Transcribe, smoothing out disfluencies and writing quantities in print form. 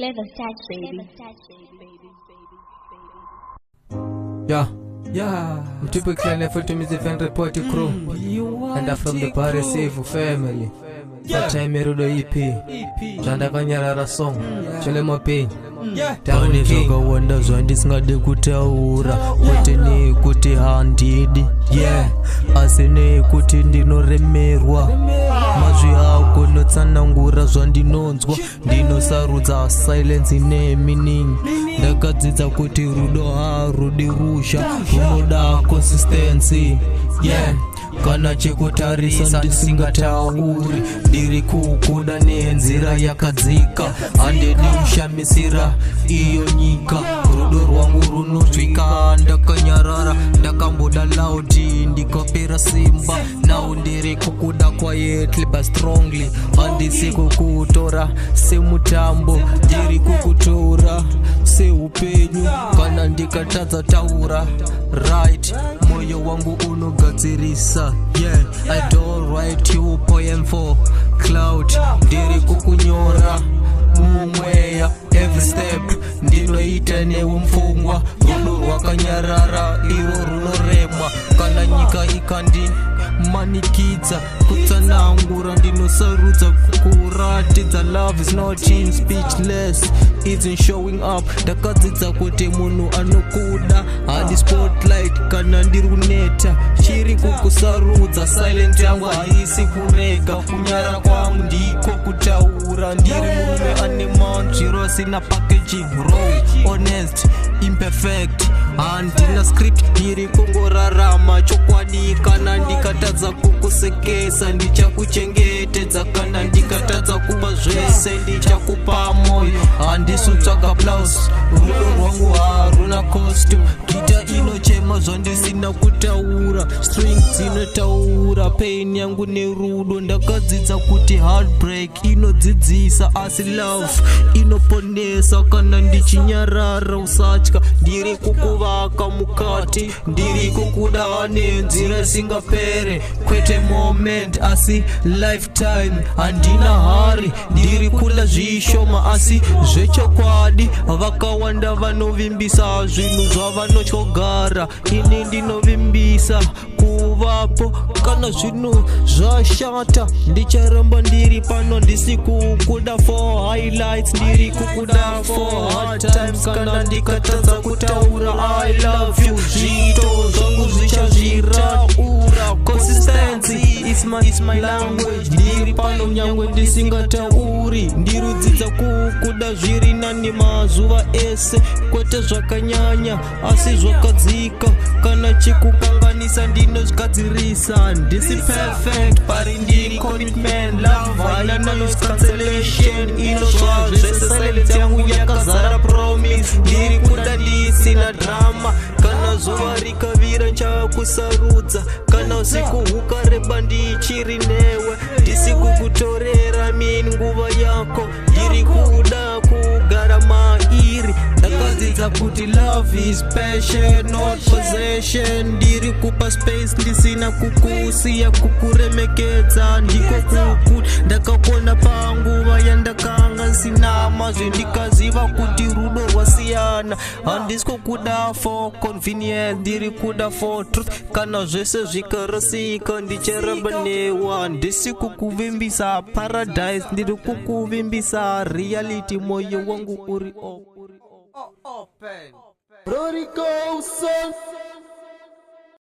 Clever touch, baby. Yeah. I'm typically an effort to miss the fan report crew. And I'm from the Paris Safe family. Tyme YERUDO EP. Zvandakanyarara song. Chole mapain. Tani zvakawanda zvandisingade kutaura. Kuti nekuti handidi. Asi nekuti ndinoremerwa. Mazvi ako notsanangura zvandinonzwa. Ndinosarudza silence ine meaning. Ndakadzidza kuti rudo harudi rusha. Runoda consistency. Kana chekutarisa ndisingatauri. Ndiri kukuda nenzira yakadzika. Handidi kushamisira iyo nyika. Rudo rwangu runozvika ndakanyarara. Ndakamboda lauti ndikapera simba. Now ndiri kukuda quietly but strongly. Handisi kukutora semutambo. Ndiri kukutora seupenyu. Kana ndikatadza taura right. Moyo wangu unogadzirisa. I don't write you poem for cloud. Ndiri kukunyora mumweya. Every step ndinoita neumfungwa. Rudo rwakanyarara iwo runoremwa. Kana nyika ikandi manikidza kutsanangura ndinosarudza kukuratidza. Love is not in speechless, it's in showing up. Ndakadzidza kuti munhu anokuda hadi spotlight kana ndiri kuneta. Chiri kukusarudza silent yangu haisi kurega. Kunyara kwangu ndiko kutaura. Ndiri murume ane manjiro sina packaging. Raw, honest, imperfect. Handina script ndiri kungorarama chokwadi. Kana ndikatadza kukusekesa ndichakuchengetedza. Kana ndikatadza kuba zvese ndichakupa moyo. Handisutsvaga applause. Rudo rwangu haruna costume. Gita inochema zvandisina kutaura. Strings inotaura pain yangu nerudo. Ndakadzidza kuti heartbreak inodzidzisa asi love inoponesa. Kana ndichinyarara usatya. Ndiri kukuvaka mukati. Ndiri kukuda nenzira singapere. Kwete moment asi lifetime. Handina hari. Ndiri kuda zvishoma asi zvechokwadi. Vakawanda vanovimbisa zvinhu zvavanochogara. Ini ndinovimbisa kuvapo. Kana zvinhu zvashata ndicharamba ndiri pano. Ndisi kukuda for highlights. Ndiri kukuda for hard times. Kana ndikatadza kutaura I love you. Zvito zvangu zvichazviraura. Consistency is my language. Ndiri pano nyangwe ndisingatauri. Ndirudzidza kukuda zviri nani mazuva ese. Kwete zvakanyanya asi zvakadzika. Kana chikukanganisa ndinozvigadzirisa. Ndisi perfect pari ndiri commitment. Love haina noise cancellation. Inozva zvese silence yangu yakazara promise. Ndiri kuda ndisina drama. Kana zuva rikavira nchakusarudza. Kana usiku hukareba ndichiri newe. Ndisi kukutorera mini nguva yako. Ndiri kuda kugara mairi. Ndakadzidza kuti love is passion not possession. Ndiri kupa space ndisina kukusiya kukuremekedza. Ndiko kuku ndakakona panguva yandakanga nsina mazve. Ndikaziva kuti rudo rwasiyana. Handisi kukuda for convenience. Ndiri kuda for truth. Kana zvese zvikarasika ndicharamba newe. Handisi kukuvimbisa paradise. Ndiri kukuvimbisa reality. Moyo wangu uri open. Prodigal son.